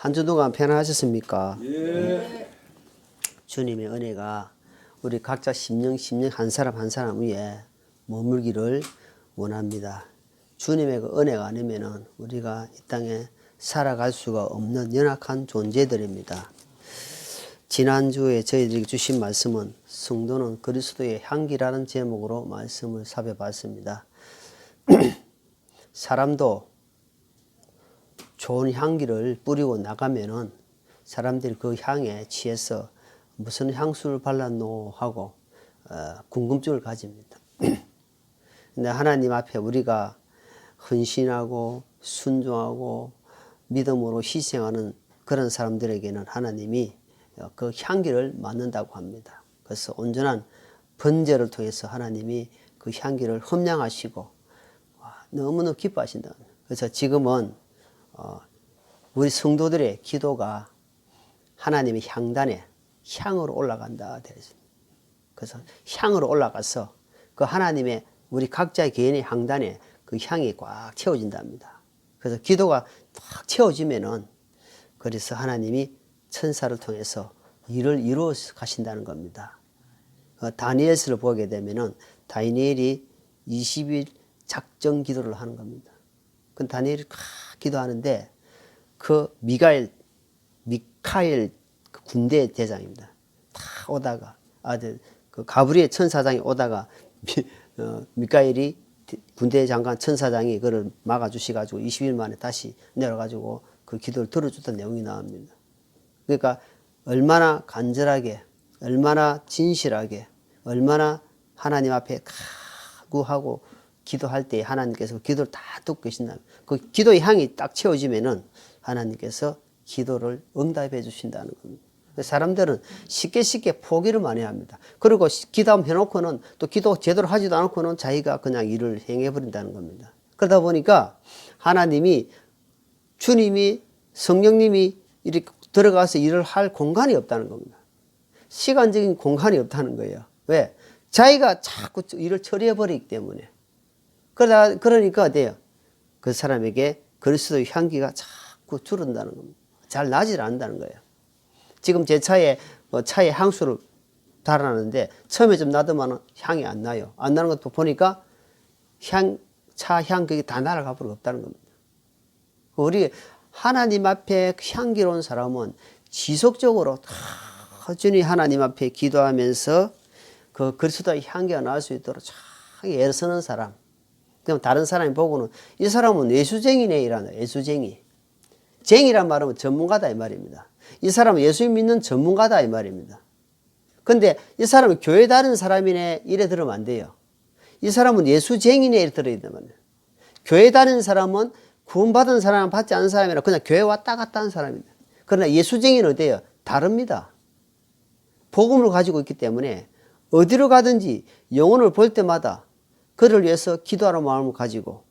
한 주 동안 편안하셨습니까? 예. 주님의 은혜가 우리 각자 심령 한 사람 한 사람 위에 머물기를 원합니다. 주님의 그 은혜가 아니면은 우리가 이 땅에 살아갈 수가 없는 연약한 존재들입니다. 지난주에 저희들에게 주신 말씀은 성도는 그리스도의 향기라는 제목으로 말씀을 살펴봤습니다. 사람도 좋은 향기를 뿌리고 나가면은 사람들이 그 향에 취해서 무슨 향수를 발랐노 하고 궁금증을 가집니다. 근데 하나님 앞에 우리가 헌신하고 순종하고 믿음으로 희생하는 그런 사람들에게는 하나님이 그 향기를 맡는다고 합니다. 그래서 온전한 번제를 통해서 하나님이 그 향기를 흠량하시고 너무너무 기뻐하신다. 그래서 지금은 우리 성도들의 기도가 하나님의 향단에 향으로 올라간다. 그래서 향으로 올라가서 그 하나님의 우리 각자의 개인의 향단에 그 향이 꽉 채워진답니다. 그래서 기도가 꽉 채워지면은 그래서 하나님이 천사를 통해서 일을 이루어 가신다는 겁니다. 다니엘서를 보게 되면은 다니엘이 20일 작정 기도를 하는 겁니다. 그 다니엘이 기도하는데 그 미카엘 그 군대 대장입니다. 다 오다가 그 가브리엘 천사장이 오다가 미카엘이 군대 장관 천사장이 그를 막아주셔가지고 20일 만에 다시 내려가지고 그 기도를 들어줬던 내용이 나옵니다. 그러니까 얼마나 간절하게, 얼마나 진실하게, 얼마나 하나님 앞에 각오하고 기도할 때 하나님께서 기도를 다 듣고 계신다. 그 기도의 향이 딱 채워지면은 하나님께서 기도를 응답해 주신다는 겁니다. 사람들은 쉽게 포기를 많이 합니다. 그리고 기도하면 해놓고는 또 기도 제대로 하지도 않고는 자기가 그냥 일을 행해버린다는 겁니다. 그러다 보니까 하나님이, 주님이, 성령님이 이렇게 들어가서 일을 할 공간이 없다는 겁니다. 시간적인 공간이 없다는 거예요. 왜? 자기가 자꾸 일을 처리해버리기 때문에. 그러니까 어때요? 그 사람에게 그리스도의 향기가 자꾸 줄어든다는 겁니다. 잘 나질 않는다는 거예요. 지금 제 차에 향수를 달아놨는데 처음에 좀 놔두면 향이 안 나요. 안 나는 것도 보니까 차 향 그게 다 날아가 버리고 없다는 겁니다. 우리 하나님 앞에 향기로운 사람은 지속적으로 꾸준히 하나님 앞에 기도하면서 그 그리스도의 향기가 나올 수 있도록 참 애쓰는 사람. 그럼 다른 사람이 보고는 이 사람은 예수쟁이네 이라는 예수쟁이. 쟁이란 말은 전문가다 이 말입니다. 이 사람은 예수 믿는 전문가다 이 말입니다. 근데 이 사람은 교회 다니는 사람이네 이래 들으면 안 돼요. 이 사람은 예수쟁이네 이래 들어야 된단 말이에요. 교회 다니는 사람은 구원받은 사람 받지 않은 사람이라 그냥 교회 왔다 갔다 하는 사람입니다. 그러나 예수쟁이는 어때요? 다릅니다. 복음을 가지고 있기 때문에 어디로 가든지 영혼을 볼 때마다 그를 위해서 기도하는 마음을 가지고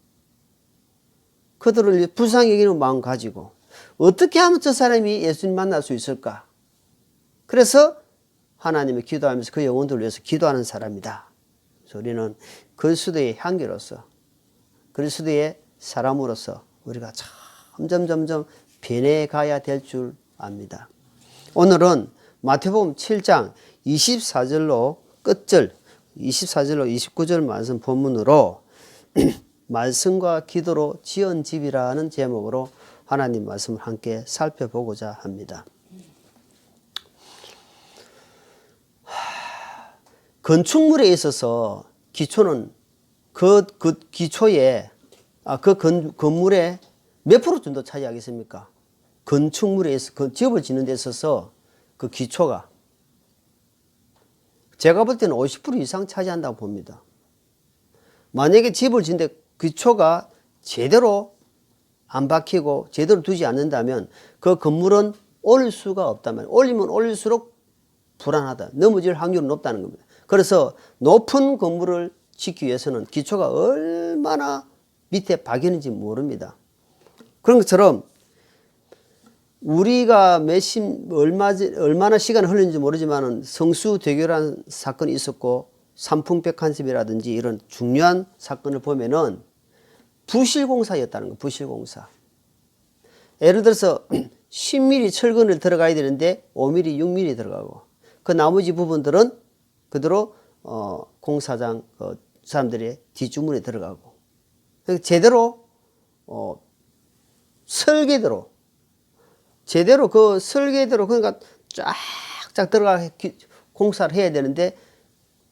그들을 불쌍히 여기는 마음 가지고 어떻게 하면 저 사람이 예수님 만날 수 있을까? 그래서 하나님을 기도하면서 그 영혼들을 위해서 기도하는 사람이다. 그래서 우리는 그리스도의 향기로서 그리스도의 사람으로서 우리가 점점 변해가야 될 줄 압니다. 오늘은 마태복음 7장 24절로 끝절 24절로 29절 말씀 본문으로 말씀과 기도로 지은 집이라는 제목으로 하나님 말씀을 함께 살펴보고자 합니다. 건축물에 있어서 기초는 그 기초에 건물의 몇 프로 정도 차지하겠습니까? 건축물에 그 집을 짓는 데 있어서 그 기초가 제가 볼 때는 50% 이상 차지한다고 봅니다. 만약에 집을 짓는데 기초가 제대로 안 박히고 제대로 두지 않는다면 그 건물은 올릴 수가 없다면 올리면 올릴수록 불안하다. 넘어질 확률은 높다는 겁니다. 그래서 높은 건물을 짓기 위해서는 기초가 얼마나 밑에 박이는지 모릅니다. 그런 것처럼 우리가 얼마나 시간이 흘렀는지 모르지만 성수대교라는 사건이 있었고 삼풍백한집이라든지 이런 중요한 사건을 보면은 부실공사였다는 거예요. 부실공사. 예를 들어서 10mm 철근을 들어가야 되는데 5mm, 6mm 들어가고 그 나머지 부분들은 그대로 공사장 사람들의 뒷주문에 들어가고 제대로 설계대로 제대로 그 설계대로 그러니까 쫙쫙 들어가 공사를 해야 되는데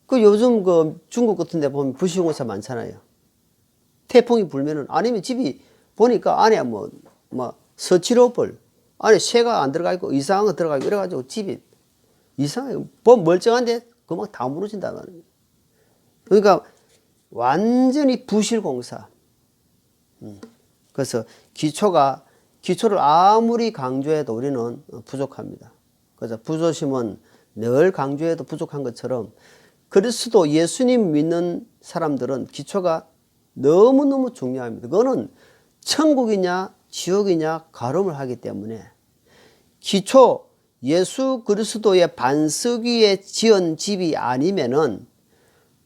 그 요즘 그 중국 같은 데 보면 부실공사 많잖아요. 태풍이 불면은 아니면 집이 보니까 안에 뭐 서치로벌 안에 새가 안 들어가 있고 이상한 거 들어가 있고 이래가지고 집이 이상해. 보면 멀쩡한데 그만 다 무너진다는 거예요. 그러니까 완전히 부실공사. 그래서 기초를 아무리 강조해도 우리는 부족합니다. 그래서 부조심은 늘 강조해도 부족한 것처럼 그리스도 예수님 믿는 사람들은 기초가 너무너무 중요합니다. 그거는 천국이냐 지옥이냐 가름을 하기 때문에 기초 예수 그리스도의 반석 위에 지은 집이 아니면은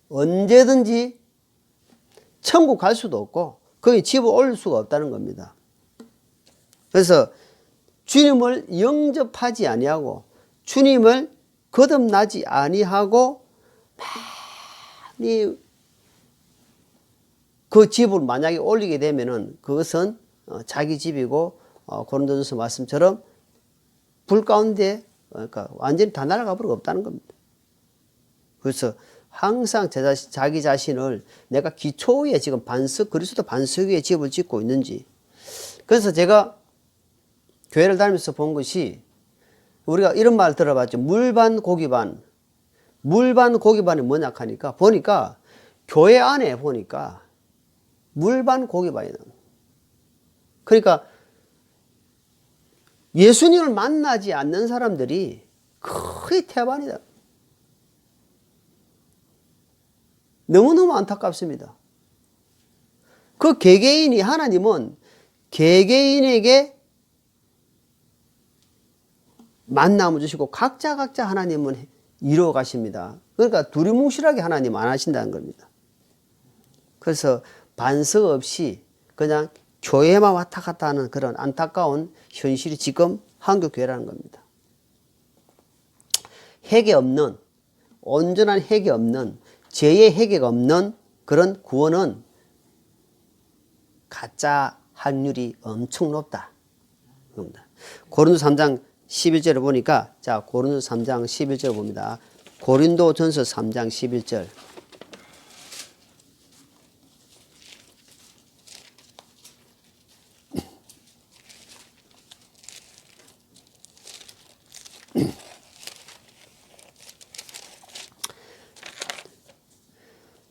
언제든지 천국 갈 수도 없고 거기 집을 올릴 수가 없다는 겁니다. 그래서 주님을 영접하지 아니하고 주님을 거듭나지 아니하고 많이 그 집을 만약에 올리게 되면은 그것은 자기 집이고 고린도전서 말씀처럼 불 가운데 그러니까 완전히 다 날아가 버리고 없다는 겁니다. 그래서 항상 자기 자신을 내가 기초에 지금 그리스도 반석 위에 집을 짓고 있는지. 그래서 제가 교회를 다니면서 본 것이 우리가 이런 말 들어봤죠. 물반 고기반. 물반 고기반이 뭐냐 하니까 보니까 교회 안에 보니까 물반 고기반이 나옵니다. 그러니까 예수님을 만나지 않는 사람들이 거의 태반이다. 너무너무 안타깝습니다. 그 개개인이 하나님은 개개인에게 만남을 주시고 각자 하나님은 이루어 가십니다. 그러니까 두리뭉실하게 하나님 안 하신다는 겁니다. 그래서 반석 없이 그냥 교회만 왔다 갔다 하는 그런 안타까운 현실이 지금 한국교회라는 겁니다. 회개 없는 온전한 회개 없는 죄의 회개가 없는 그런 구원은 가짜 확률이 엄청 높다. 고린도 3장 11절을 보니까 자 고린도 3장 11절 봅니다. 고린도전서 3장 11절.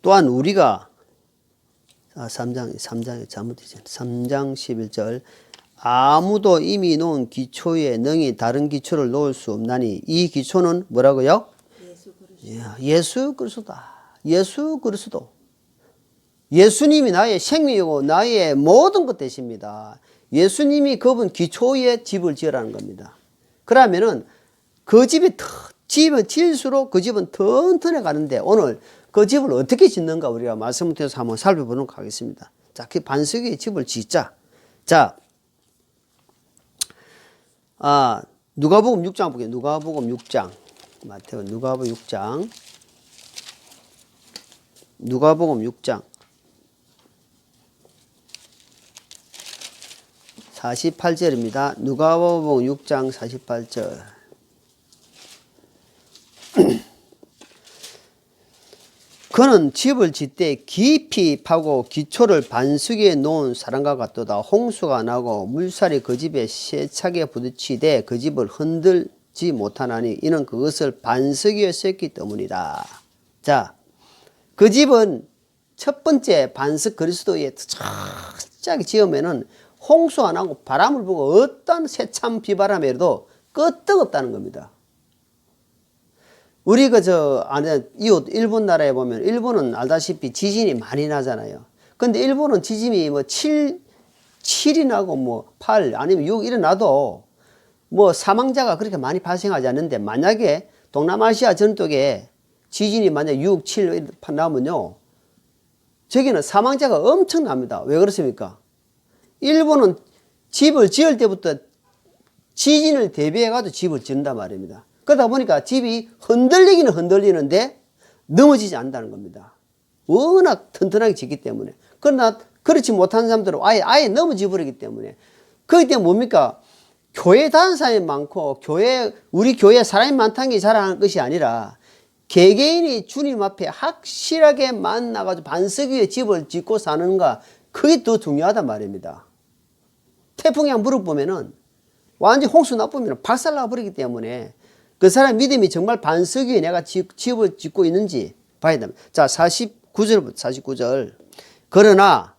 또한 우리가 3장에 잘못되지 3장 11절 아무도 이미 놓은 기초에 능히 다른 기초를 놓을 수 없나니 이 기초는 뭐라고요? 예수 그리스도다. 예수 그리스도. 예수님이 나의 생명이고 나의 모든 것 되십니다. 예수님이 그분 기초에 집을 지으라는 겁니다. 그러면은 그 집을 지을수록 그 집은 튼튼해 가는데 오늘 그 집을 어떻게 짓는가 우리가 말씀을 통해서 한번 살펴보도록 하겠습니다. 자, 그 반석 위에 집을 짓자. 자, 누가복음 6장 보게요. 누가복음 6장. 마태오 누가복음 6장. 누가복음 6장. 48절입니다. 누가복음 6장 48절. 그는 집을 짓되 깊이 파고 기초를 반석 위에 놓은 사람과 같도다. 홍수가 나고 물살이 그 집에 세차게 부딪히되 그 집을 흔들지 못하나니 이는 그것을 반석 위에 셌기 때문이다. 자, 그 집은 첫 번째 반석 그리스도에 철저하게 지으면은 홍수 안 하고 바람을 보고 어떤 세찬 비바람에도 끄떡없다는 겁니다. 우리 안에 이웃 일본 나라에 보면 일본은 알다시피 지진이 많이 나잖아요. 근데 일본은 지진이 7이 나고 8 아니면 6 이래 나도 사망자가 그렇게 많이 발생하지 않는데 만약에 동남아시아 전역에 지진이 만약 6, 7 나면요. 저기는 사망자가 엄청납니다. 왜 그렇습니까? 일본은 집을 지을 때부터 지진을 대비해가지고 집을 짓는단 말입니다. 그러다 보니까 집이 흔들리기는 흔들리는데 넘어지지 않는다는 겁니다. 워낙 튼튼하게 짓기 때문에. 그러나 그렇지 못한 사람들은 아예 넘어져 버리기 때문에. 그렇기 때문에 뭡니까? 교회 다니는 사람이 많고 우리 교회에 사람이 많다는 게 자랑하는 것이 아니라 개개인이 주님 앞에 확실하게 만나가지고 반석 위에 집을 짓고 사는가, 그게 더 중요하단 말입니다. 태풍이 한 물어보면은 완전 홍수 나쁘면 박살나 버리기 때문에 그 사람 믿음이 정말 반석 위에 내가 집을 짓고 있는지 봐야 됩니다. 자, 49절부터 49절. 그러나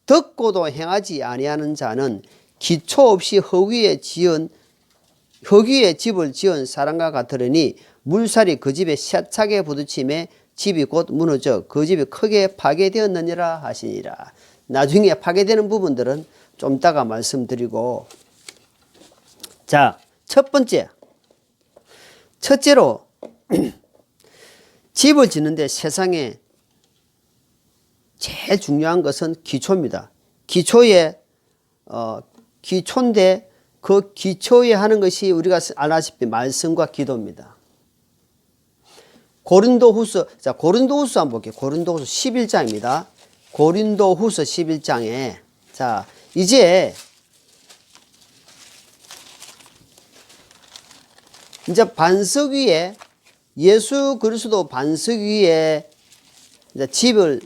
듣고도 행하지 아니하는 자는 기초 없이 흙위에 집을 지은 사람과 같으려니 물살이 그 집에 세차게 부딪힘에 집이 곧 무너져 그 집이 크게 파괴되었느니라 하시니라. 나중에 파괴되는 부분들은 좀 이따가 말씀드리고, 자, 첫째로 집을 짓는데 세상에 제일 중요한 것은 기초입니다. 기초인데 그 기초에 하는 것이 우리가 알다시피 말씀과 기도입니다. 고린도후서 한번 볼게요. 고린도후서 11장입니다. 고린도후서 11장에 자, 이제 반석 위에 예수 그리스도 반석 위에 집을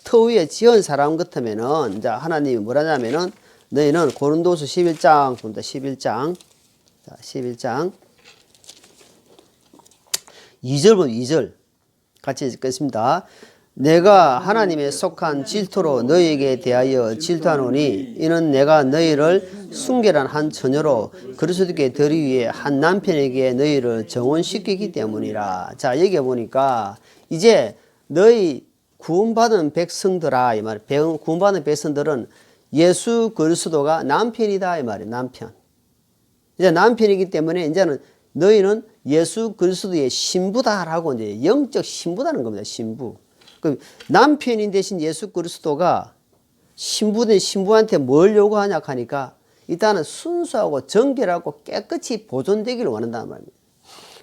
터 위에 지은 사람 같으면은 하나님이 뭐라냐면은 너희는 고린도서 11장 봅니다. 11장. 자, 11장 2절 보면 2절 같이 읽겠습니다. 내가 하나님에 속한 질투로 너희에게 대하여 질투하노니 이는 내가 너희를 순결한 한 처녀로 그리스도께 드리기 위해 한 남편에게 너희를 정혼시키기 때문이라. 자, 여기 보니까 이제 너희 구원받은 백성들아, 이 말이에요. 구원받은 백성들은 예수 그리스도가 남편이다, 이 말이에요. 남편. 이제 남편이기 때문에 이제는 너희는 예수 그리스도의 신부다라고 이제 영적 신부다는 겁니다. 신부. 그 남편인 대신 예수 그리스도가 신부된 신부한테 뭘 요구하냐 하니까 일단은 순수하고 정결하고 깨끗이 보존되기를 원한다는 말입니다.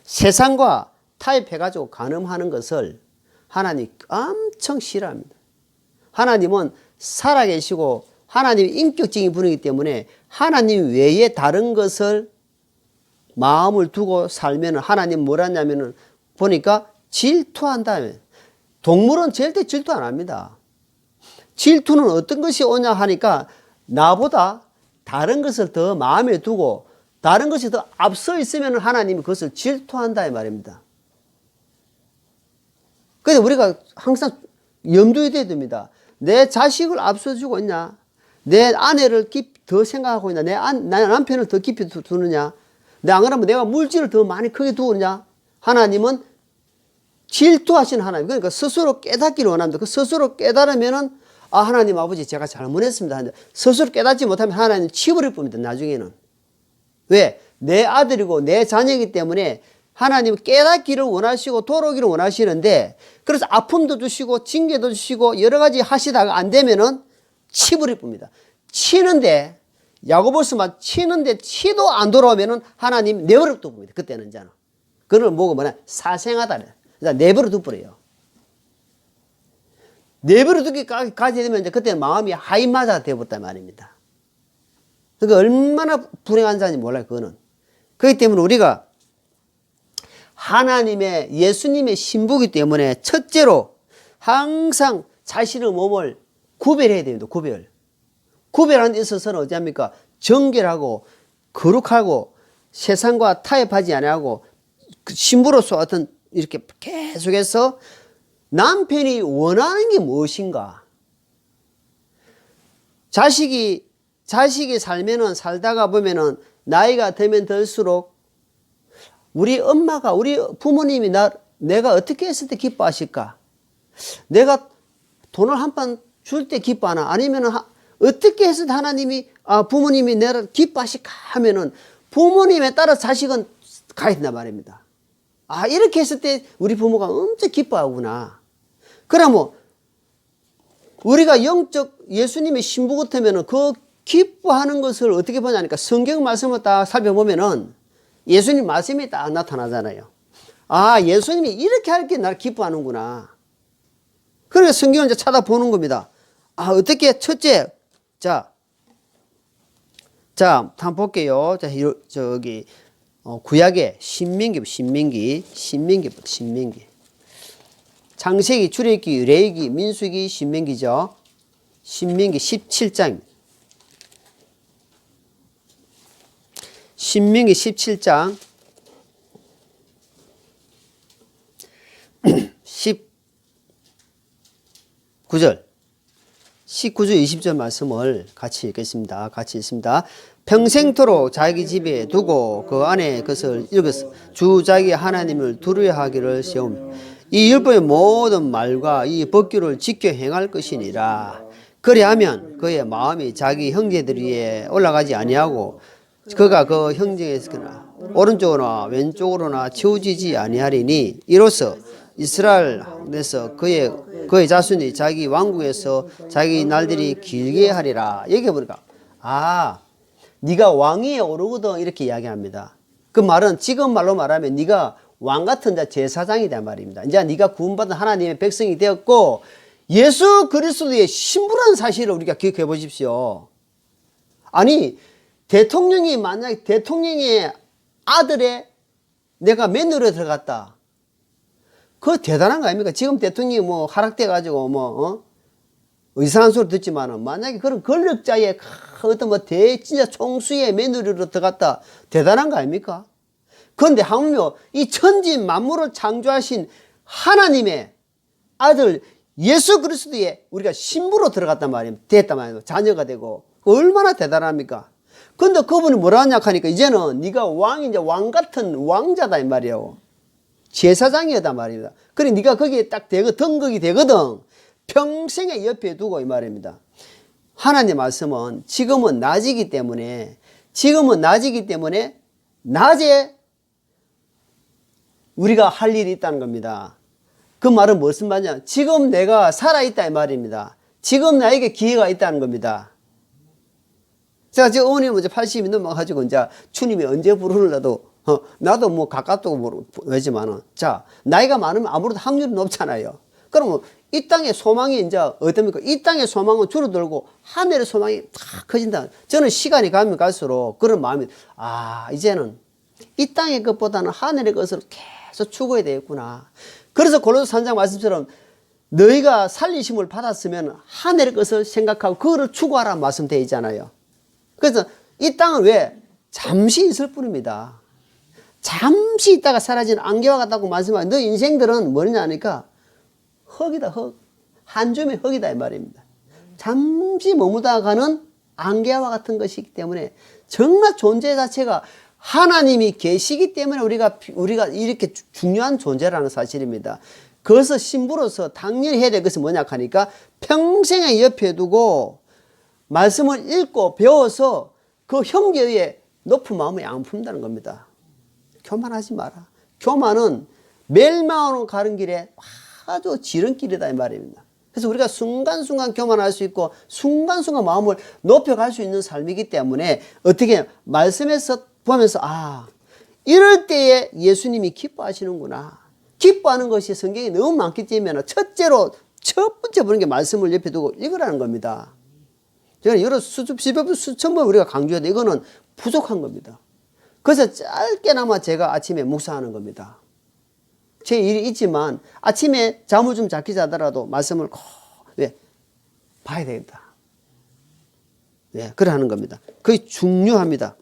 세상과 타협해가지고 간음하는 것을 하나님 엄청 싫어합니다. 하나님은 살아계시고 하나님이 인격적인 분이기 때문에 하나님 외에 다른 것을 마음을 두고 살면 하나님 뭐라냐면은 보니까 질투한다. 동물은 절대 질투 안 합니다. 질투는 어떤 것이 오냐 하니까 나보다 다른 것을 더 마음에 두고 다른 것이 더 앞서 있으면 하나님이 그것을 질투한다 이 말입니다. 그래서 우리가 항상 염두에 둬야 됩니다. 내 자식을 앞서주고 있냐? 내 아내를 더 생각하고 있냐? 내 남편을 더 깊이 두느냐? 안 그러면 내가 물질을 더 많이 크게 두느냐? 하나님은 질투하신 하나님. 그러니까 스스로 깨닫기를 원합니다. 그 스스로 깨달으면은 하나님 아버지 제가 잘못했습니다. 스스로 깨닫지 못하면 하나님 치버릴 겁니다. 나중에는. 왜? 내 아들이고 내 자녀이기 때문에 하나님은 깨닫기를 원하시고 돌아오기를 원하시는데 그래서 아픔도 주시고 징계도 주시고 여러 가지 하시다가 안 되면은 치버릴 겁니다. 치는데 야고보서만 치는데 치도 안 돌아오면은 하나님 내버려 둬 봅니다. 그때는 이제는. 그걸 뭐냐? 사생하다. 내버려 둬버려요. 내버려 두기까지 되면 이제 그때는 마음이 하이마자가 되어버렸단 말입니다. 그러니까 얼마나 불행한 자인지 몰라요, 그거는. 그렇기 때문에 우리가 하나님의 예수님의 신부이기 때문에 첫째로 항상 자신의 몸을 구별해야 됩니다. 구별하는 데 있어서는 어찌합니까? 정결하고 거룩하고 세상과 타협하지 아니하고 신부로서 어떤 이렇게 계속해서 남편이 원하는 게 무엇인가? 자식이 살면은 살다가 보면은 나이가 들면 들수록 우리 엄마가 우리 부모님이 내가 어떻게 했을 때 기뻐하실까? 내가 돈을 한 판 줄 때 기뻐하나? 아니면은 어떻게 했을 때 하나님이 부모님이 내가 기뻐하실까 하면은 부모님에 따라 자식은 가야 된단 말입니다. 이렇게 했을 때 우리 부모가 엄청 기뻐하구나. 그러면 우리가 영적 예수님의 신부 같으면은 그 기뻐하는 것을 어떻게 보냐니까 성경 말씀을 딱 살펴보면은 예수님 말씀이 딱 나타나잖아요. 아, 예수님이 이렇게 할 게 날 기뻐하는구나. 그러니까 성경을 이제 찾아보는 겁니다. 아, 어떻게, 첫째, 자, 한번 볼게요. 자, 저기, 구약의 신명기. 창세기, 출애굽기, 레위기, 민수기, 신명기죠. 신명기 17장입니다. 신명기 17장 19절 20절 말씀을 같이 읽겠습니다. 같이 읽습니다. 평생토록 자기 집에 두고 그 안에 것을 읽었어. 주 자기 하나님을 두려워하기를 세우며 이 율법의 모든 말과 이 법규를 지켜 행할 것이니라. 그리하면 그의 마음이 자기 형제들 위에 올라가지 아니하고 그가 그 형제에서나 오른쪽으로나 왼쪽으로나 치우치지 아니하리니 이로써 이스라엘에서 그의 자손이 자기 왕국에서 자기 날들이 길게 하리라. 여기 보니까 아, 네가 왕위에 오르거든 이렇게 이야기합니다. 그 말은 지금 말로 말하면 네가 왕 같은 제사장이다 말입니다. 이제 네가 구원받은 하나님의 백성이 되었고 예수 그리스도의 신부라는 사실을 우리가 기억해 보십시오. 아니 대통령이 만약에 대통령의 아들의 내가 며느리로 들어갔다. 그거 대단한 거 아닙니까? 지금 대통령이 뭐 하락돼 가지고 이상한 소리 듣지만은 만약에 그런 권력자의 어떤 진짜 총수의 며느리로 들어갔다. 대단한 거 아닙니까? 그런데 하물며 이 천지 만물을 창조하신 하나님의 아들 예수 그리스도의 우리가 신부로 들어갔단 말입니다. 됐단 말이에요. 자녀가 되고. 얼마나 대단합니까? 근데 그분이 뭐라 하냐 하니까 이제는 네가 이제 왕 같은 왕자다 이 말이에요. 제사장이었단 말입니다. 그래 네가 거기에 딱 등극이 되거든. 평생에 옆에 두고 이 말입니다. 하나님 말씀은 지금은 낮이기 때문에 낮에 우리가 할 일이 있다는 겁니다. 그 말은 무슨 말이냐? 지금 내가 살아있다 이 말입니다. 지금 나에게 기회가 있다는 겁니다. 제가 지금 어머님은 이제 80이 넘어가지고 이제 주님이 언제 부르려도 나도 뭐 가깝다고 모르지만은 자 나이가 많으면 아무래도 확률이 높잖아요. 그러면 이 땅의 소망이 이제 어떻습니까? 이 땅의 소망은 줄어들고 하늘의 소망이 다 커진다. 저는 시간이 가면 갈수록 그런 마음이 이제는 이 땅의 것보다는 하늘의 것을 계속 추구해야 되겠구나. 그래서 골로새 3장 말씀처럼 너희가 살리심을 받았으면 하늘의 것을 생각하고 그거를 추구하라 말씀되어 있잖아요. 그래서 이 땅은 왜? 잠시 있을 뿐입니다. 잠시 있다가 사라지는 안개와 같다고 말씀하고 너 인생들은 뭐냐 하니까 흙이다 흙. 한 줌의 흙이다 이 말입니다. 잠시 머무다가 가는 안개와 같은 것이기 때문에 정말 존재 자체가 하나님이 계시기 때문에 우리가 이렇게 중요한 존재라는 사실입니다. 그래서 신부로서 당연히 해야 될 것은 뭐냐 하니까 평생에 옆에 두고 말씀을 읽고 배워서 그 형제의 높은 마음을 안 품다는 겁니다. 교만하지 마라. 교만은 멸망으로 가는 길에 아주 지름길이다 이 말입니다. 그래서 우리가 순간순간 교만할 수 있고 순간순간 마음을 높여갈 수 있는 삶이기 때문에 어떻게 말씀에서 보면서 이럴 때에 예수님이 기뻐하시는구나. 기뻐하는 것이 성경에 너무 많기 때문에 첫 번째 보는 게 말씀을 옆에 두고 읽으라는 겁니다. 제가 여러 수천 번 우리가 강조해도 이거는 부족한 겁니다. 그래서 짧게나마 제가 아침에 묵상하는 겁니다. 제 일이 있지만 아침에 잠을 좀 작게 자더라도 말씀을 봐야 되겠다. 그래 하는 겁니다. 그게 중요합니다.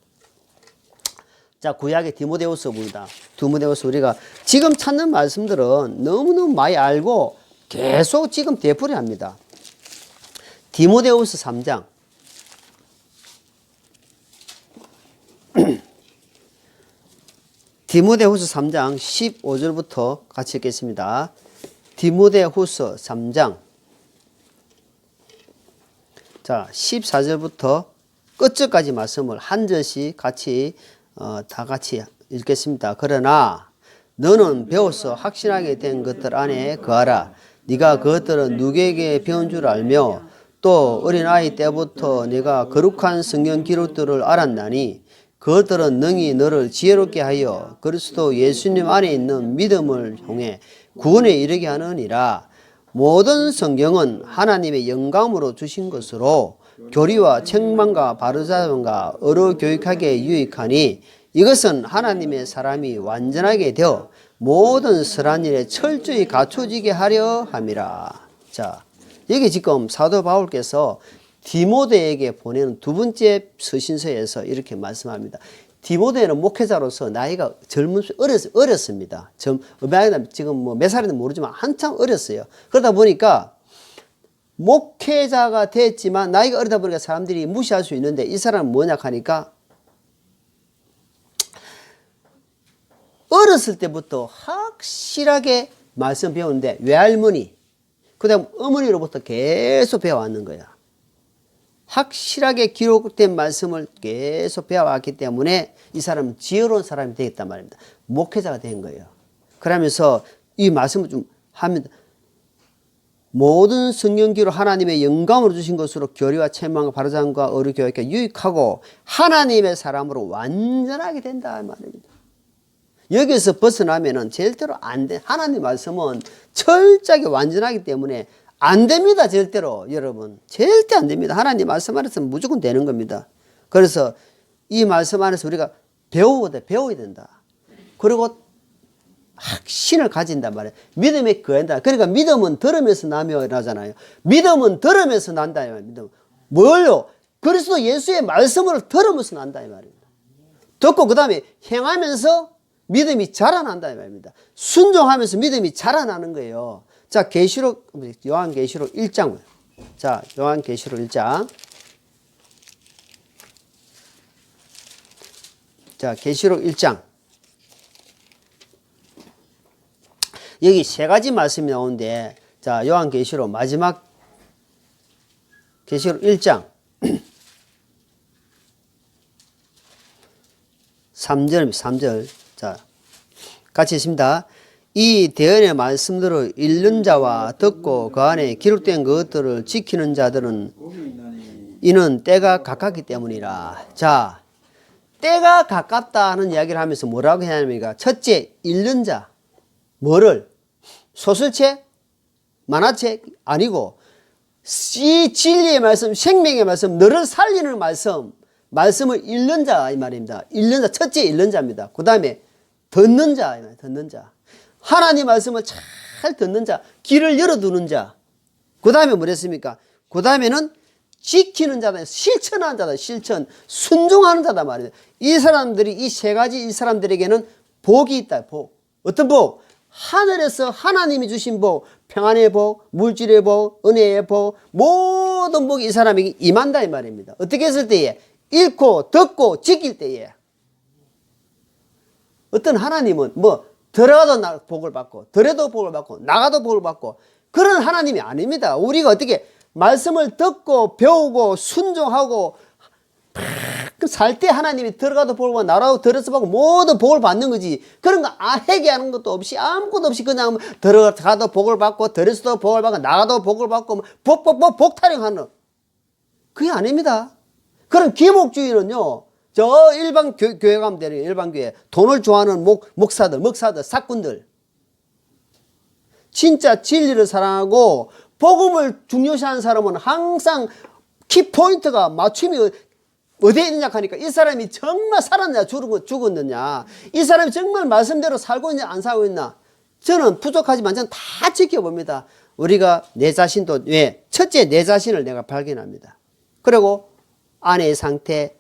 자, 구약의 디모데후서입니다. 디모데후서 우리가 지금 찾는 말씀들은 너무너무 많이 알고 계속 지금 되풀이합니다. 디모데후서 3장. 디모데후서 3장 15절부터 같이 읽겠습니다. 디모데후서 3장 자 14절부터 끝절까지 말씀을 한 절씩 같이 다 같이 읽겠습니다. 그러나 너는 배워서 확신하게 된 것들 안에 거하라. 네가 그것들은 누구에게 배운 줄 알며 또 어린아이 때부터 네가 거룩한 성경 기록들을 알았나니 그것들은 능히 너를 지혜롭게 하여 그리스도 예수님 안에 있는 믿음을 통해 구원에 이르게 하느니라. 모든 성경은 하나님의 영감으로 주신 것으로 교리와 책망과 바르자음과 어로 교육하기에 유익하니 이것은 하나님의 사람이 완전하게 되어 모든 선한 일에 철저히 갖춰지게 하려 함이라. 자, 여기 지금 사도 바울께서 디모데에게 보내는 두 번째 서신서에서 이렇게 말씀합니다. 디모데는 목회자로서 나이가 어렸습니다. 지금 뭐 몇 살인지 모르지만 한참 어렸어요. 그러다 보니까 목회자가 됐지만 나이가 어리다 보니까 사람들이 무시할 수 있는데 이 사람은 뭐냐 하니까 어렸을 때부터 확실하게 말씀 배우는데 외할머니 그 다음 어머니로부터 계속 배워왔는 거야. 확실하게 기록된 말씀을 계속 배워왔기 때문에 이 사람은 지혜로운 사람이 되겠단 말입니다. 목회자가 된 거예요. 그러면서 이 말씀을 좀 합니다. 모든 성경기로 하나님의 영감으로 주신 것으로 교리와 책망과 바르장과 어루 교육에 유익하고 하나님의 사람으로 완전하게 된다 말입니다. 여기서 벗어나면은 절대로 안 돼. 하나님 말씀은 철저하게 완전하기 때문에 안 됩니다. 절대로 여러분 절대 안 됩니다. 하나님 말씀 안에서 무조건 되는 겁니다. 그래서 이 말씀 안에서 우리가 배워야 된다. 그리고 확신을 가진단 말이에요. 믿음에 거한다. 그러니까 믿음은 들으면서 나잖아요. 믿음은 들으면서 난다. 믿음. 뭘요? 그리스도 예수의 말씀을 들으면서 난다 이 말입니다. 듣고 그 다음에 행하면서 믿음이 자라난다 이 말입니다. 순종하면서 믿음이 자라나는 거예요. 자, 요한계시록 1장. 자, 요한계시록 1장. 자, 계시록 1장. 여기 세 가지 말씀이 나오는데, 자, 요한계시록 마지막 계시록 1장 3절. 자, 같이 있습니다. 이 대언의 말씀들을 읽는 자와 듣고 그 안에 기록된 것들을 지키는 자들은 이는 때가 가깝기 때문이라. 자, 때가 가깝다는 이야기를 하면서 뭐라고 하냐면, 첫째, 읽는 자. 뭐를? 소설책? 만화책? 아니고 이 진리의 말씀, 생명의 말씀, 너를 살리는 말씀을 읽는 자 이 말입니다. 읽는 자, 첫째 읽는 자입니다. 그 다음에 듣는 자, 듣는 자. 하나님 말씀을 잘 듣는 자, 귀를 열어두는 자. 그 다음에 뭐랬습니까? 그 다음에는 지키는 자다, 실천하는 자다, 순종하는 자다 말입니다. 이 사람들이, 이 세 가지 이 사람들에게는 복이 있다, 복. 어떤 복? 하늘에서 하나님이 주신 복, 평안의 복, 물질의 복, 은혜의 복, 모든 복이 이 사람에게 임한다 이 말입니다. 어떻게 했을 때에? 읽고 듣고 지킬 때에. 어떤 하나님은 들어가도 복을 받고 들어도 복을 받고 나가도 복을 받고 그런 하나님이 아닙니다. 우리가 어떻게 말씀을 듣고 배우고 순종하고 살 때 하나님이 들어가도 복을 받고 나가도 들어서 받고 모두 복을 받는 거지. 그런 거 회개하는 것도 없이 아무것도 없이 그냥 들어가도 복을 받고 들어서도 복을 받고 나가도 복을 받고 복타령하는 그게 아닙니다. 그런 기복주의는요, 저 일반 교회 가면 되는 일반 교회 돈을 좋아하는 목사들 사꾼들, 진짜 진리를 사랑하고 복음을 중요시하는 사람은 항상 키포인트가 맞춤이 어디에 있느냐 하니까 이 사람이 정말 살았느냐 죽었느냐, 이 사람이 정말 말씀대로 살고 있냐 안 살고 있나. 저는 부족하지만 저는 다 지켜봅니다. 우리가 내 자신도 첫째 내 자신을 내가 발견합니다. 그리고 아내의 상태,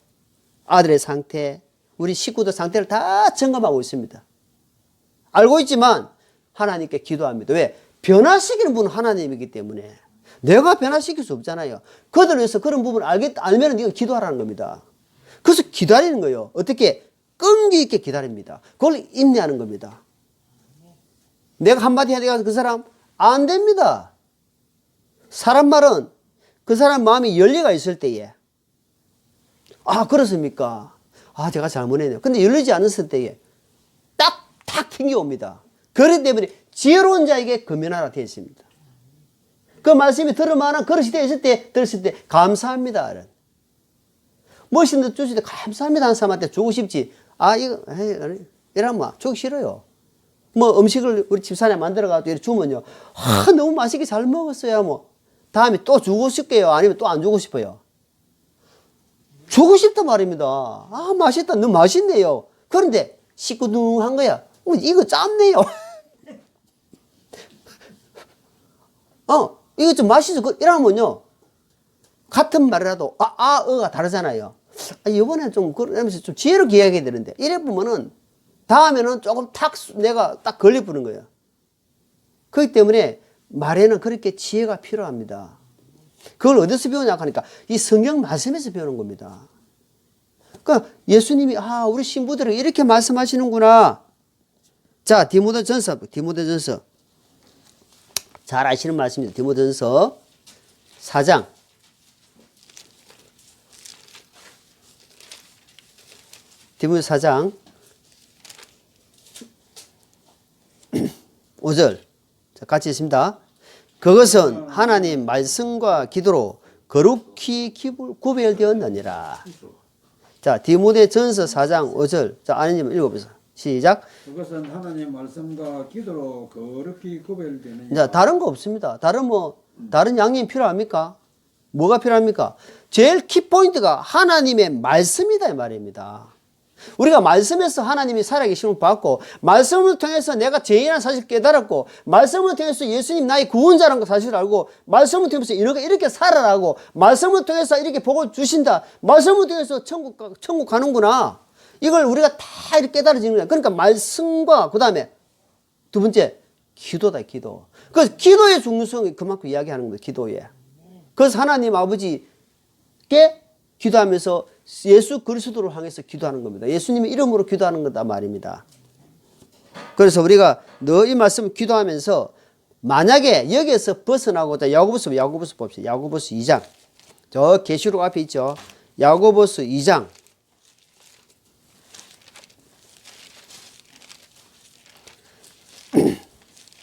아들의 상태, 우리 식구들 상태를 다 점검하고 있습니다. 알고 있지만 하나님께 기도합니다. 왜? 변화시키는 분은 하나님이기 때문에 내가 변화시킬 수 없잖아요. 그들을 위해서 그런 부분을 알면 이건 기도하라는 겁니다. 그래서 기다리는 거예요. 어떻게? 끈기 있게 기다립니다. 그걸 인내하는 겁니다. 내가 한마디 해야 되겠어 그 사람? 안 됩니다. 사람 말은 그 사람 마음이 열리가 있을 때에, 아 그렇습니까? 아 제가 잘못했네요. 근데 열리지 않았을 때에 딱 튕겨옵니다. 그렇기 때문에 지혜로운 자에게 금연하라 되어 있습니다. 그 말씀이 들을 만한 그릇이 되었을 때, 들었을 때, 감사합니다. 멋있는 데 주실 때, 감사합니다. 하는 사람한테 주고 싶지. 아, 이거, 이러면 막 주기 싫어요. 뭐 음식을 우리 집사람이 만들어가지고 이렇게 주면요. 아, 너무 맛있게 잘 먹었어요. 뭐. 다음에 또 주고 싶게요. 아니면 또 안 주고 싶어요. 주고 싶단 말입니다. 아, 맛있다. 너무 맛있네요. 그런데 시끄둥한 거야. 이거 짭네요. 이거 좀 맛있어. 이러면요. 같은 말이라도, 어가 다르잖아요. 이번엔 좀, 그러면서 좀 지혜롭게 이야기해야 되는데. 이래 보면은, 다음에는 조금 내가 딱 걸려보는 거예요. 그렇기 때문에 말에는 그렇게 지혜가 필요합니다. 그걸 어디서 배우냐 하니까 이 성경 말씀에서 배우는 겁니다. 그러니까 예수님이, 우리 신부들에게 이렇게 말씀하시는구나. 자, 디모데전서. 잘 아시는 말씀입니다. 디모데전서 4장. 디모데 4장 5절. 자, 같이 있습니다. 그것은 하나님 말씀과 기도로 거룩히 구별되었느니라. 자, 디모데전서 4장 5절. 자, 아내님 읽어보세요. 시작. 그것은 하나님 말씀과 기도로 거룩히 구별되느니라. 자, 다른 거 없습니다. 다른 양념이 필요합니까? 뭐가 필요합니까? 제일 키포인트가 하나님의 말씀이다 이 말입니다. 우리가 말씀에서 하나님이 살아계심을 받고, 말씀을 통해서 내가 죄인이라는 사실을 깨달았고, 말씀을 통해서 예수님 나의 구원자라는 사실을 알고, 말씀을 통해서 이렇게 살아라고, 말씀을 통해서 이렇게 복을 주신다, 말씀을 통해서 천국 가는구나. 이걸 우리가 다 이렇게 깨달아지는 거야. 그러니까 말씀과 그 다음에 두 번째 기도다. 기도. 그 기도의 중요성이 그만큼 이야기하는 거예요. 기도에. 그래서 하나님 아버지께 기도하면서 예수 그리스도를 향해서 기도하는 겁니다. 예수님의 이름으로 기도하는 거다 말입니다. 그래서 우리가 늘 이 말씀을 기도하면서 만약에 여기에서 벗어나고자 야고보서 봅시다. 야고보서 2장. 저 계시록 앞에 있죠. 야고보서 2장.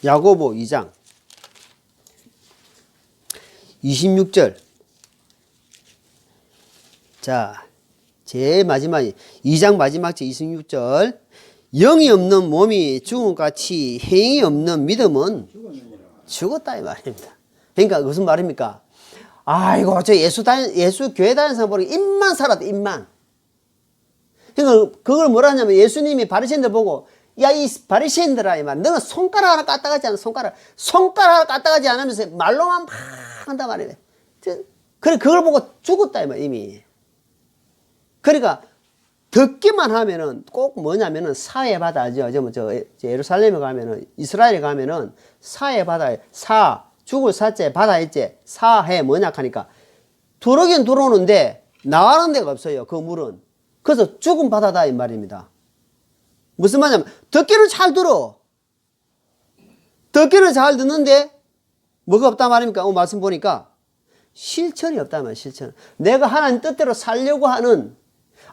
야고보 2장 26절. 자, 제일 마지막에 2장 마지막 절 26절. 영이 없는 몸이 죽음같이 행이 없는 믿음은 죽었다 이 말입니다. 그러니까 무슨 말입니까? 아이고 저 예수 교회 다니는 사람 보니까 입만 살았다 입만. 그러니까 그걸 뭐라 하냐면 예수님이 바리새인들 보고 야 이 바리새인들아 이 말 너는 손가락 하나 까딱하지 않아 손가락 하나 까딱하지 않으면서 말로만 막 한단 말이에요. 그래 그걸 보고 죽었다 이 말 이미. 그러니까 듣기만 하면은 꼭 뭐냐면은 사회바다죠. 저 예루살렘에 가면은 이스라엘에 가면은 사회바다에 죽을 사째 바다 있지 사해 뭐냐 하니까 들어오긴 들어오는데 나가는 데가 없어요. 그 물은. 그래서 죽은 바다다 이 말입니다. 무슨 말이냐면 듣기는 잘 들어. 듣기는 잘 듣는데 뭐가 없단 말입니까? 말씀 보니까 실천이 없단 말이에요. 실천. 내가 하나님 뜻대로 살려고 하는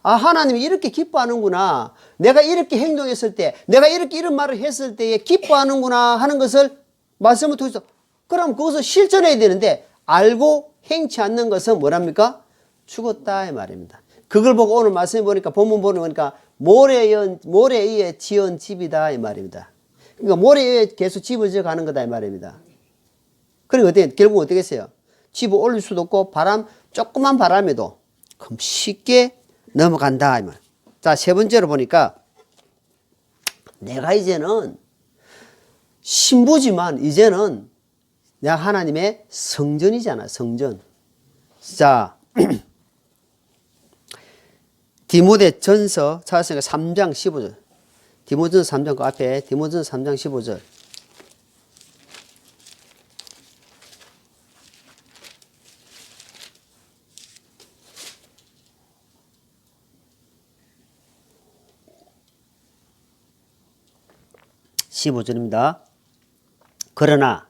하나님이 이렇게 기뻐하는구나. 내가 이렇게 행동했을 때, 내가 이렇게 이런 말을 했을 때에 기뻐하는구나 하는 것을 말씀을 통해서 그럼 그것을 실천해야 되는데 알고 행치 않는 것은 뭐랍니까? 죽었다 이 말입니다. 그걸 보고 오늘 말씀 보니까 본문 보니까 모래에 의해 지은 집이다 이 말입니다. 그러니까 모래에 의해 계속 집을 지어 가는 거다 이 말입니다. 그러니까 결국 어떻게 했어요? 집을 올릴 수도 없고 조그만 바람에도 쉽게 넘어간다 이 말. 자, 세 번째로 보니까 내가 이제는 신부지만 이제는 내가 하나님의 성전이잖아. 성전. 자, 디모데전서 찾았으니까 3장 15절. 디모데전서 3장 그 앞에 디모데전서 3장 15절. (15절입니다) 그러나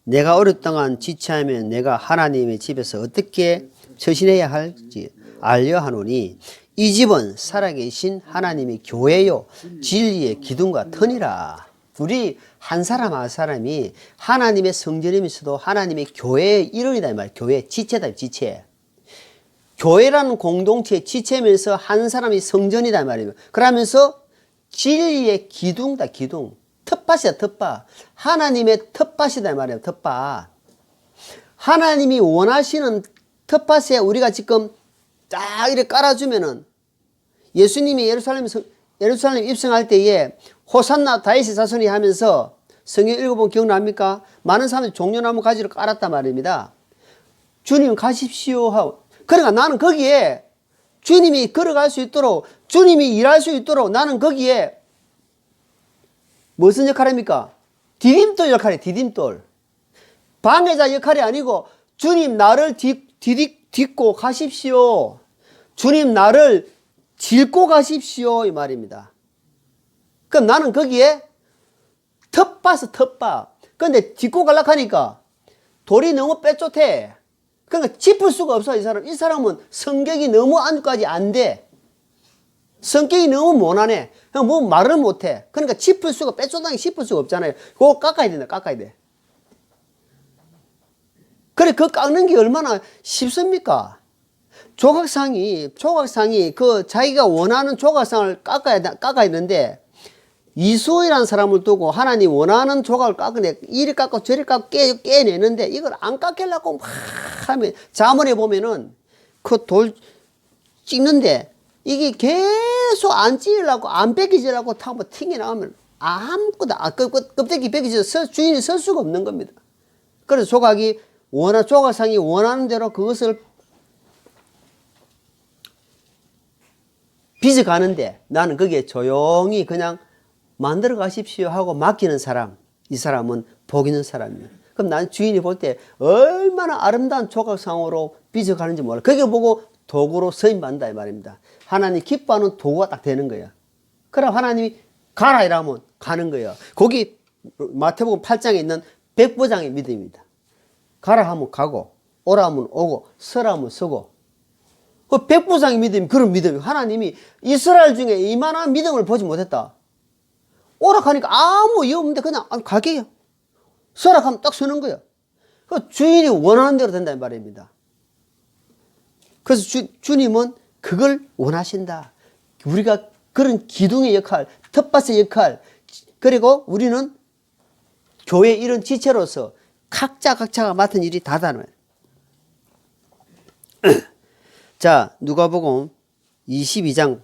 내가 오랫동안 지체하면 내가 하나님의 집에서 어떻게 처신해야 할지 알려 하노니 이 집은 살아계신 하나님의 교회요 진리의 기둥과 터니라. 우리 한 사람 한 사람이 하나님의 성전이면서도 하나님의 교회의 일원이다 이 말이에요. 교회 지체다, 지체. 교회라는 공동체의 지체면서 한 사람이 성전이다 이 말이에요. 그러면서 진리의 기둥이다, 기둥. 텃밭이다, 텃밭. 하나님의 텃밭이다 이 말이에요. 텃밭. 하나님이 원하시는 텃밭에 우리가 지금 딱 이렇게 깔아주면은 예수님이 예루살렘 입성할 때에 호산나 다윗의 자손이 하면서 성경 읽어본 기억납니까? 많은 사람들이 종려나무 가지를 깔았단 말입니다. 주님 가십시오 하고. 그러니까 나는 거기에 주님이 걸어갈 수 있도록, 주님이 일할 수 있도록 나는 거기에 무슨 역할입니까? 디딤돌 역할이에요. 디딤돌. 방해자 역할이 아니고 주님 나를 딛고 가십시오. 주님 나를 짚고 가십시오 이 말입니다. 그럼 나는 거기에 텃밭은 텃밭. 그런데 짚고 가려고 하니까 돌이 너무 뾰족해. 그러니까 짚을 수가 없어 이 사람. 이 사람은 성격이 너무 안까지 안 돼. 성격이 너무 모난해. 그냥 뭐 말을 못해. 그러니까 짚을 수가 뾰족하게 짚을 수가 없잖아요. 그거 깎아야 된다. 깎아야 돼. 그래 그 깎는 게 얼마나 쉽습니까? 조각상이 그 자기가 원하는 조각상을 깎아야 되는데 이수호이라는 사람을 두고 하나님 원하는 조각을 깎아내 이리 깎고 저리 깎고 깨내는데 이걸 안 깎으려고 막 하면 자문에 보면은 그 돌 찍는데 이게 계속 안 찌려고 안 벗기지라고 타고 튕겨 나오면 아무것도 껍데기 벗기져서 주인이 설 수가 없는 겁니다. 그래서 조각상이 원하는 대로 그것을 빚어가는데 나는 거기에 조용히 그냥 만들어 가십시오 하고 맡기는 사람, 이 사람은 복 있는 사람이에요. 그럼 난 주인이 볼 때 얼마나 아름다운 조각상으로 빚어가는지 몰라. 거기 보고 도구로 서임받는다 이 말입니다. 하나님 기뻐하는 도구가 딱 되는 거야. 그럼 하나님이 가라 이러면 가는 거예요. 거기 마태복음 8장에 있는 백부장의 믿음입니다. 가라 하면 가고 오라 하면 오고 서라 하면 서고. 그 백부장의 믿음, 그런 믿음이 하나님이 이스라엘 중에 이만한 믿음을 보지 못했다. 오락하니까 아무 이유 없는데 그냥 가게요. 서락하면 딱 서는 거예요. 그 주인이 원하는 대로 된다는 말입니다. 그래서 주님은 그걸 원하신다. 우리가 그런 기둥의 역할, 텃밭의 역할, 그리고 우리는 교회 이런 지체로서 각자가 맡은 일이 다다른 거예요. 자, 누가복음 22장.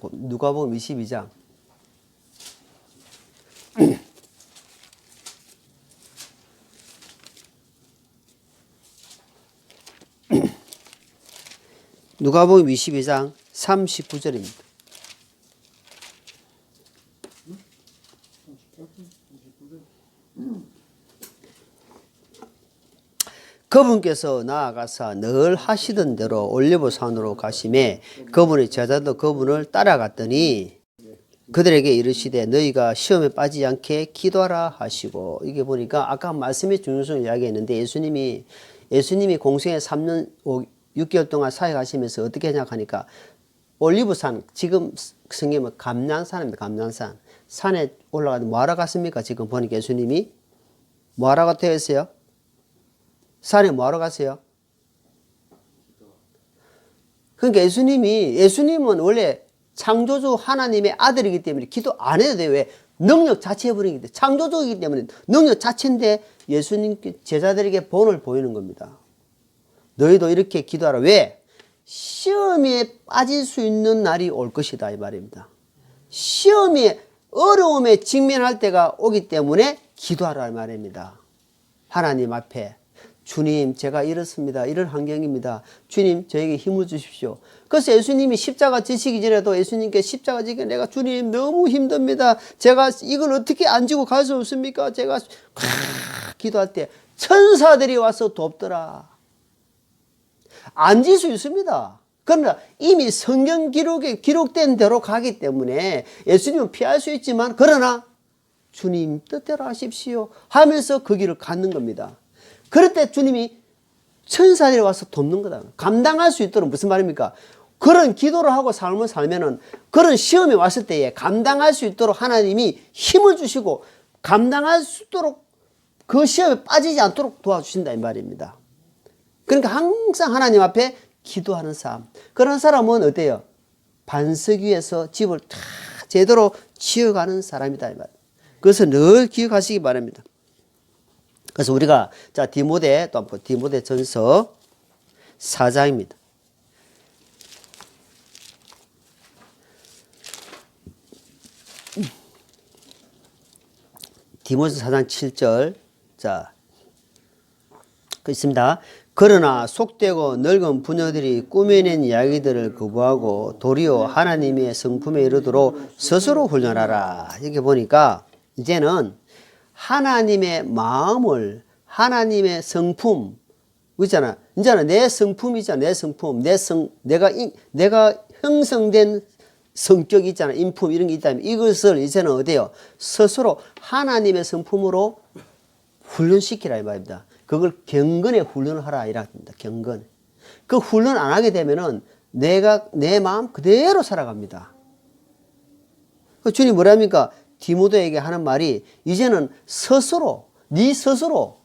누가복음 22장 39절입니다. 그분께서 나아가사 늘 하시던 대로 올리브산으로 가심에 그분의 제자도 그분을 따라갔더니 그들에게 이르시되 너희가 시험에 빠지지 않게 기도하라 하시고. 이게 보니까 아까 말씀의 중요성을 이야기했는데 예수님이 공생에 3년 6개월 동안 사역하시면서 어떻게 하냐 하니까 올리브산, 지금 성경은 감난산입니다. 감난산. 산에 올라가서 뭐하러 갔습니까? 지금 보니까 예수님이 뭐하러 되어 있어요? 산에 뭐하러 갔어요? 그러니까 예수님은 원래 창조주 하나님의 아들이기 때문에 기도 안 해도 돼요. 왜? 능력 자체에 버리기 때문에. 창조주이기 때문에 능력 자체인데 예수님 제자들에게 본을 보이는 겁니다. 너희도 이렇게 기도하라. 왜? 시험에 빠질 수 있는 날이 올 것이다 이 말입니다. 시험에 어려움에 직면할 때가 오기 때문에 기도하라 이 말입니다. 하나님 앞에 주님 제가 이렇습니다. 이런 환경입니다. 주님 저에게 힘을 주십시오. 그래서 예수님이 십자가 지시기 전에도 예수님께 십자가 지기 내가 주님 너무 힘듭니다. 제가 이걸 어떻게 안 지고 갈 수 없습니까? 제가 기도할 때 천사들이 와서 돕더라. 안 질 수 있습니다. 그러나 이미 성경 기록에 기록된 대로 가기 때문에 예수님은 피할 수 있지만 그러나 주님 뜻대로 하십시오 하면서 그 길을 갖는 겁니다. 그럴 때 주님이 천사들이 와서 돕는 거다. 감당할 수 있도록. 무슨 말입니까? 그런 기도를 하고 삶을 살면은 그런 시험이 왔을 때에 감당할 수 있도록 하나님이 힘을 주시고 감당할 수 있도록 그 시험에 빠지지 않도록 도와주신다 이 말입니다. 그러니까 항상 하나님 앞에 기도하는 삶. 그런 사람은 어때요? 반석 위에서 집을 다 제대로 지어가는 사람이다 이 말. 그것을 늘 기억하시기 바랍니다. 그래서 우리가 자 디모데 또 한번 디모데 전서 4장입니다. 디모데 4장 7절 자 그 있습니다. 그러나 속되고 늙은 부녀들이 꾸며낸 이야기들을 거부하고 도리어 하나님의 성품에 이르도록 스스로 훈련하라. 이렇게 보니까 이제는 하나님의 마음을 하나님의 성품 있잖아. 이제는 내 성품이잖아. 내 성품, 내가 형성된 성격이 있잖아. 인품 이런 게 있다면 이것을 이제는 어때요? 스스로 하나님의 성품으로 훈련시키라 이 말입니다. 그걸 경건에 훈련을 하라 이랍니다. 경건. 그 훈련 안 하게 되면은 내 마음 그대로 살아갑니다. 주님 뭐랍니까? 디모데에게 하는 말이 이제는 스스로 네 스스로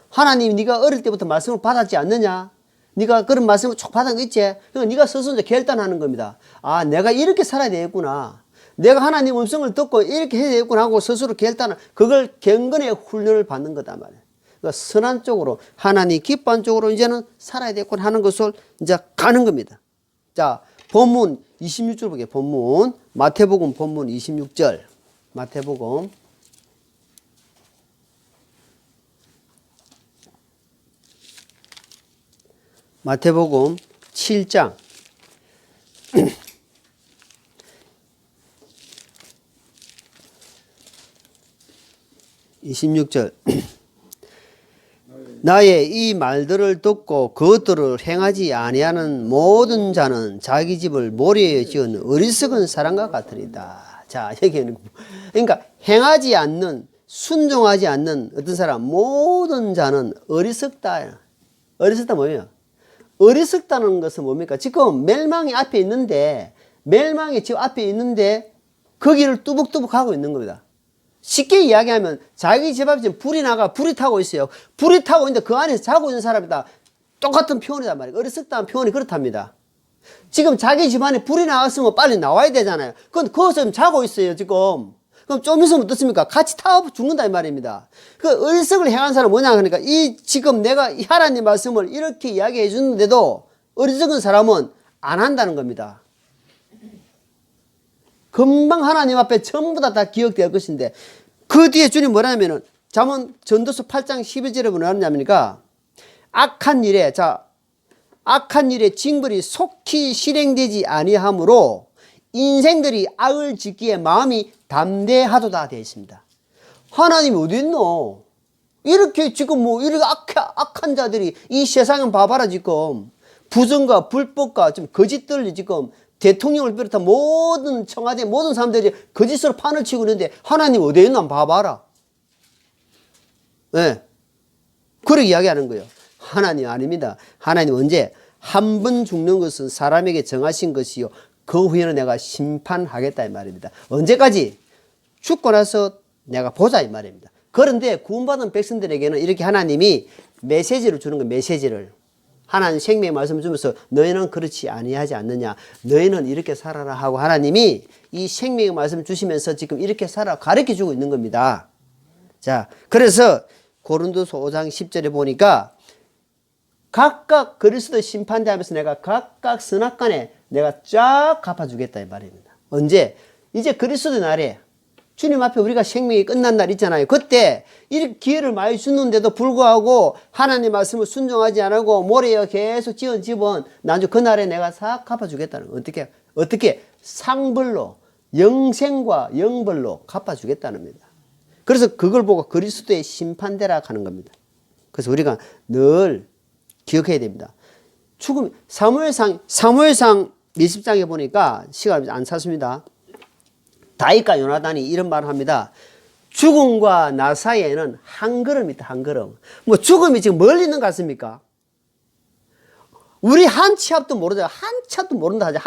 하나님 네가 어릴 때부터 말씀을 받았지 않느냐? 네가 그런 말씀을 쭉 받은 거 있지? 그러니까 네가 스스로 이제 결단하는 겁니다. 아, 내가 이렇게 살아야 되겠구나. 내가 하나님 음성을 듣고 이렇게 해야 되겠구나 하고 스스로 결단을 그걸 경건의 훈련을 받는 거다 말이에요. 그러니까 선한 쪽으로 하나님 기뻐한 쪽으로 이제는 살아야 되겠구나 하는 것을 이제 가는 겁니다. 자, 본문 26절 보게 본문 마태복음 본문 26절 마태복음 마태복음 7장 26절 나의 이 말들을 듣고 그것들을 행하지 아니하는 모든 자는 자기 집을 모래에 지은 어리석은 사람과 같으리다. 자, 여기는 그러니까 행하지 않는 순종하지 않는 어떤 사람 모든 자는 어리석다. 어리석다 뭐예요? 어리석다는 것은 뭡니까? 지금 멸망이 앞에 있는데 멸망이 지금 앞에 있는데 거기를 뚜벅뚜벅 하고 있는 겁니다. 쉽게 이야기하면 자기 집 앞에 지금 불이 나가 불이 타고 있어요. 불이 타고 있는데 그 안에서 자고 있는 사람이다. 똑같은 표현이단 말이에요. 어리석다는 표현이 그렇답니다. 지금 자기 집안에 불이 나왔으면 빨리 나와야 되잖아요. 그건 거기서 자고 있어요 지금. 그럼 좀 있으면 어떻습니까? 같이 타고 죽는다 이 말입니다. 그 어리석을 행한 사람은 뭐냐 그러니까 이 지금 내가 이 하나님 말씀을 이렇게 이야기해 주는데도 어리석은 사람은 안 한다는 겁니다. 금방 하나님 앞에 전부 다 기억될 것인데 그 뒤에 주님 뭐라냐면은 잠언 전도서 8장 12절에 뭐라 하냐면니까 악한 일에 징벌이 속히 실행되지 아니하므로 인생들이 악을 짓기에 마음이 담대하도다 되어 있습니다. 하나님이 어디 있노? 이렇게 지금 뭐 이렇게 악한 자들이 이 세상은 봐봐라 지금 부정과 불법과 좀 거짓들이 지금 대통령을 비롯한 모든 청와대 모든 사람들이 거짓으로 판을 치고 있는데 하나님 어디에 있나 한번 봐봐라. 네. 그렇게 이야기하는 거예요. 하나님 아닙니다. 하나님 언제 한 번 죽는 것은 사람에게 정하신 것이요 그 후에는 내가 심판하겠다 이 말입니다. 언제까지? 죽고 나서 내가 보자 이 말입니다. 그런데 구원받은 백성들에게는 이렇게 하나님이 메시지를 주는 거예요. 메시지를. 하나님 생명의 말씀을 주면서 너희는 그렇지 아니하지 않느냐. 너희는 이렇게 살아라 하고 하나님이 이 생명의 말씀을 주시면서 지금 이렇게 살아 가르쳐주고 있는 겁니다. 자, 그래서 고린도서 5장 10절에 보니까 각각 그리스도 심판대하면서 내가 각각 선악간에 내가 쫙 갚아주겠다 이 말입니다. 언제? 이제 그리스도 날에 주님 앞에 우리가 생명이 끝난 날 있잖아요. 그때 이렇게 기회를 많이 주는데도 불구하고 하나님 말씀을 순종하지 않고 모래에 계속 지은 집은 나중에 그날에 내가 싹 갚아주겠다는 거예요. 어떻게? 상벌로 영생과 영벌로 갚아주겠다는 겁니다. 그래서 그걸 보고 그리스도의 심판대라 하는 겁니다. 그래서 우리가 늘 기억해야 됩니다. 죽음 사무엘상 20장에 보니까 시간이 안 찼습니다. 다윗과 요나단이 이런 말을 합니다. 죽음과 나 사이에는 한 걸음 있다. 한 걸음. 뭐 죽음이 지금 멀리 있는 것 같습니까? 우리 한 치 앞도 모르죠. 한 치 앞도 모른다 하죠.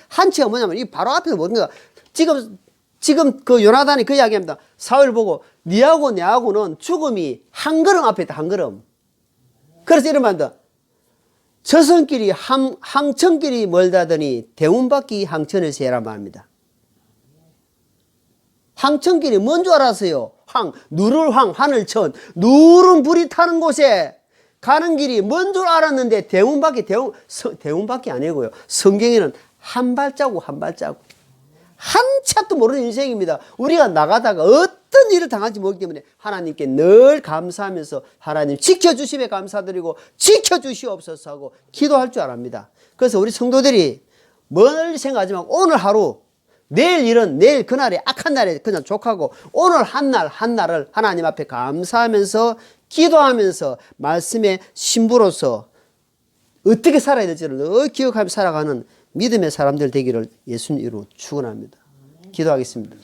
한치가 뭐냐면 이 바로 앞에서 모르는 거야. 지금 지금 그 요나단이 그 이야기합니다. 사울 보고 니하고 내하고는 죽음이 한 걸음 앞에 있다. 한 걸음. 그래서 이러면 안 돼. 저승길이 항천길이 멀다더니 대운밖이 항천에서 해라 말입니다. 항천길이 뭔 줄 알았어요? 누를 하늘천, 누른 불이 타는 곳에 가는 길이 뭔 줄 알았는데 대운밖이 아니고요. 성경에는 한 발자국 한 발자국 한 치 앞도 모르는 인생입니다. 우리가 나가다가 어떤 일을 당할지 모르기 때문에 하나님께 늘 감사하면서 하나님 지켜주심에 감사드리고 지켜주시옵소서 하고 기도할 줄 압니다. 그래서 우리 성도들이 멀리 생각하지 말고 오늘 하루, 내일 일은 내일 그날에 악한 날에 그냥 족하고 오늘 한 날을 하나님 앞에 감사하면서 기도하면서 말씀의 신부로서 어떻게 살아야 될지를 늘 기억하며 살아가는 믿음의 사람들 되기를 예수님 이름으로 축원합니다. 기도하겠습니다.